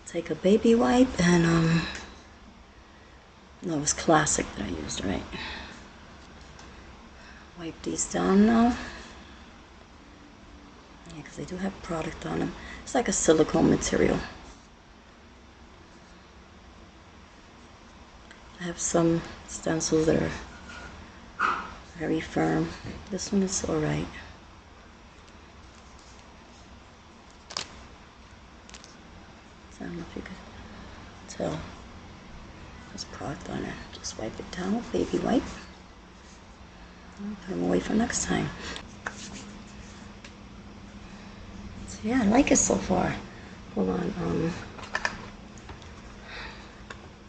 Take a baby wipe and that was classic that I used, right? Wipe these down now. Yeah, because they do have product on them. It's like a silicone material. I have some stencils that are very firm. This one is alright. I don't know if you could tell. There's product on it. Just wipe it down with baby wipe. Put them away for next time. So yeah, I like it so far. Hold on.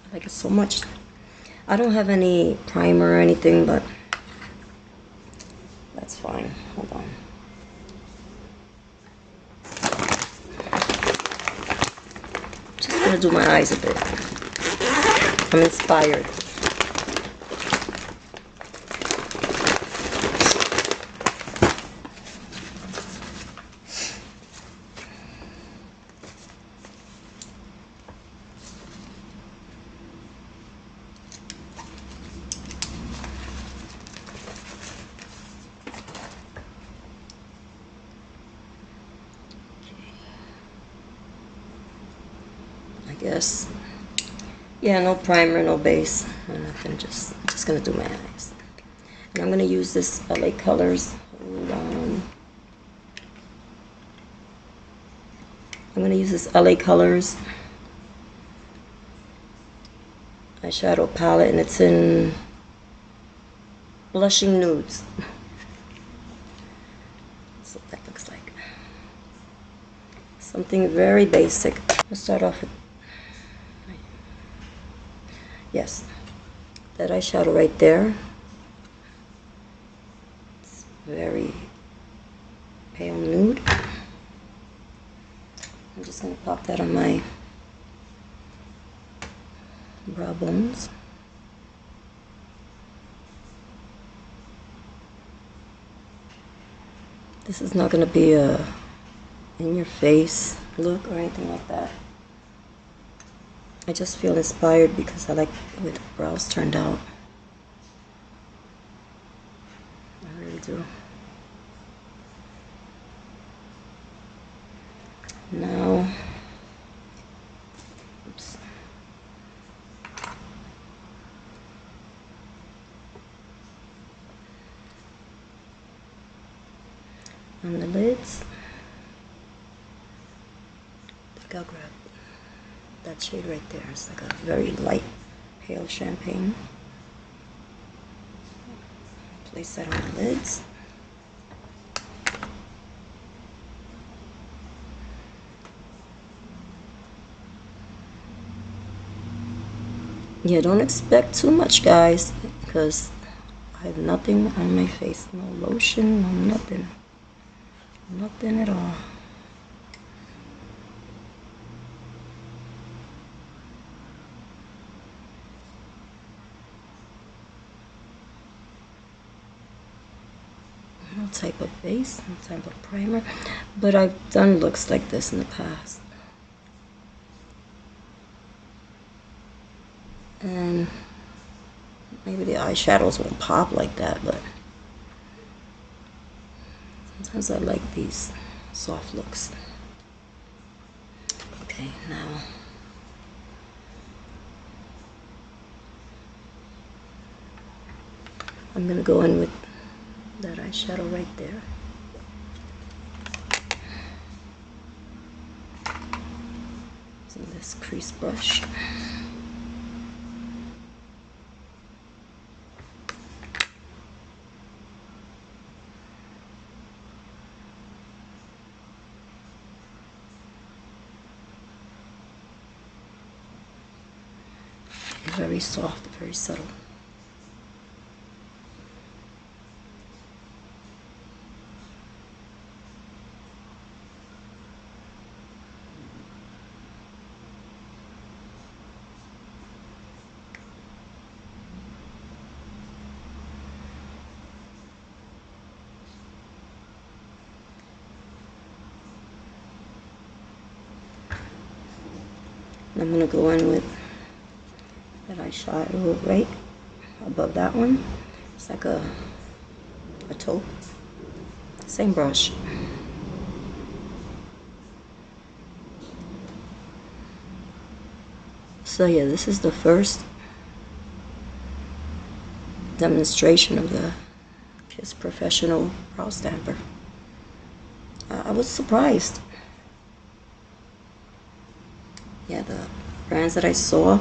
I like it so much. I don't have any primer or anything, but that's fine. Hold on. Just gonna do my eyes a bit. I'm inspired. I guess. Yeah, no primer, no base, no nothing. Just gonna do my eyes. And I'm gonna use this LA Colors. Hold on. I'm gonna use this LA Colors eyeshadow palette, and it's in Blushing Nudes. That's what that looks like. Something very basic. Let's start off with, yes, that eyeshadow right there. It's very pale nude. I'm just going to pop that on my brow bones. This is not going to be a in your face look or anything like that. I just feel inspired because I like the way the brows turned out. I really do. Now, oops. On the lids, I think I'll grab that shade right there. It's like a very light pale champagne. Place that on the lids. Yeah, don't expect too much, guys, because I have nothing on my face. No lotion, no nothing. Nothing at all. No type of base, no type of primer. But I've done looks like this in the past. And maybe the eyeshadows won't pop like that, but sometimes I like these soft looks. Okay, now I'm gonna go in with that eyeshadow right there. Using this crease brush. Very soft, very subtle. I'm gonna go in with that eyeshadow right above that one. It's like a taupe. Same brush. So yeah, this is the first demonstration of the Kiss Professional Brow Stamper. I was surprised. Yeah, the brands that I saw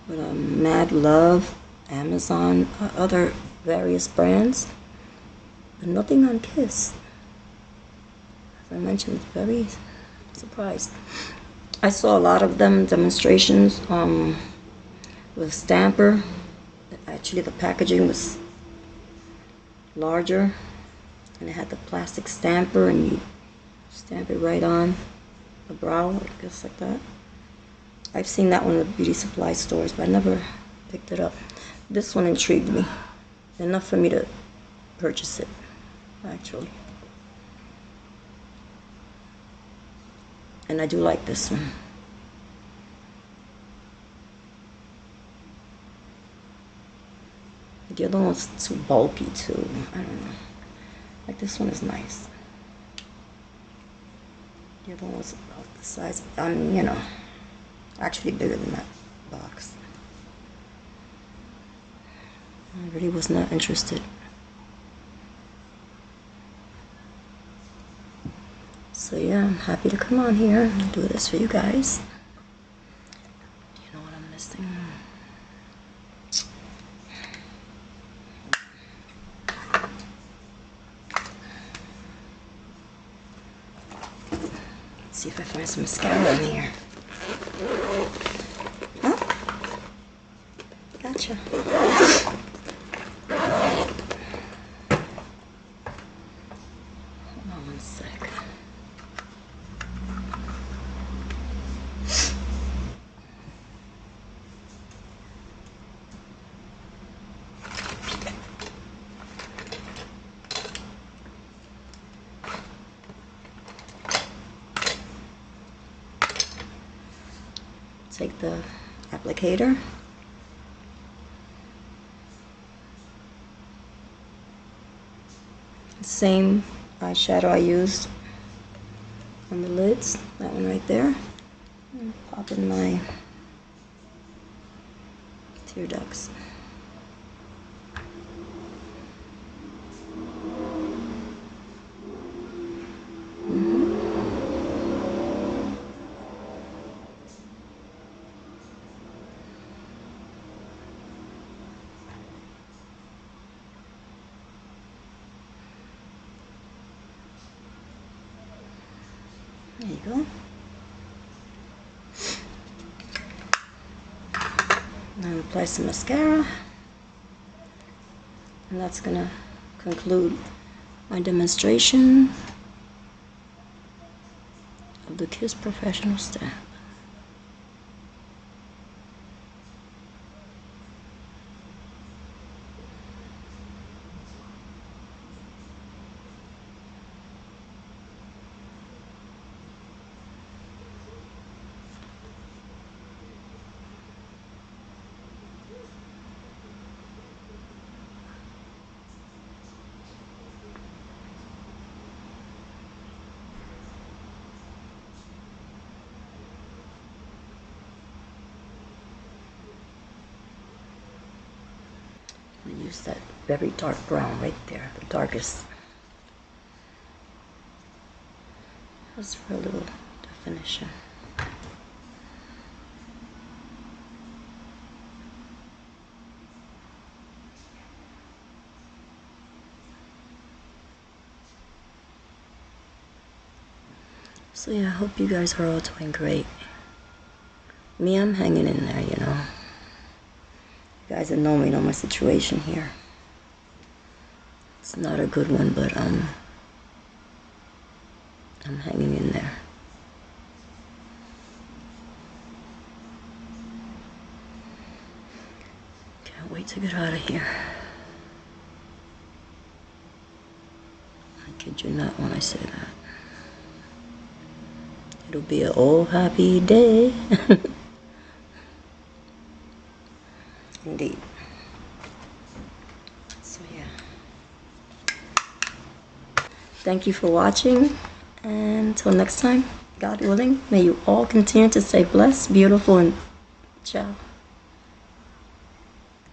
with Mad Love, Amazon, other various brands, but nothing on Kiss. As I mentioned, very surprised. I saw a lot of them demonstrations with Stamper. Actually, the packaging was larger, and it had the plastic stamper, and you stamp it right on the brow, I guess, like that. I've seen that one in the beauty supply stores, but I never picked it up. This one intrigued me enough for me to purchase it, actually. And I do like this one. The other one's too bulky too. I don't know. Like, this one is nice. The other one was about the size, you know, actually bigger than that box. I really was not interested. So yeah, I'm happy to come on here and do this for you guys. Do you know what I'm missing? Let's see if I find some mascara in here. Oh, gotcha. Hold on one sec. Take the applicator. Same eyeshadow I used on the lids, that one right there. And pop in my tear ducts. There you go. Now apply some mascara, and that's gonna conclude my demonstration of the Kiss Professional Stamp. I'm gonna use that very dark brown right there, the darkest. Just for a little definition. So yeah, I hope you guys are all doing great. Me, I'm hanging in there, you know. You guys that know me know my situation here. It's not a good one, but I'm hanging in there. Can't wait to get out of here. I kid you not when I say that. It'll be an old happy day. Indeed. So yeah. Thank you for watching, and until next time, God willing, may you all continue to stay blessed, beautiful, and ciao.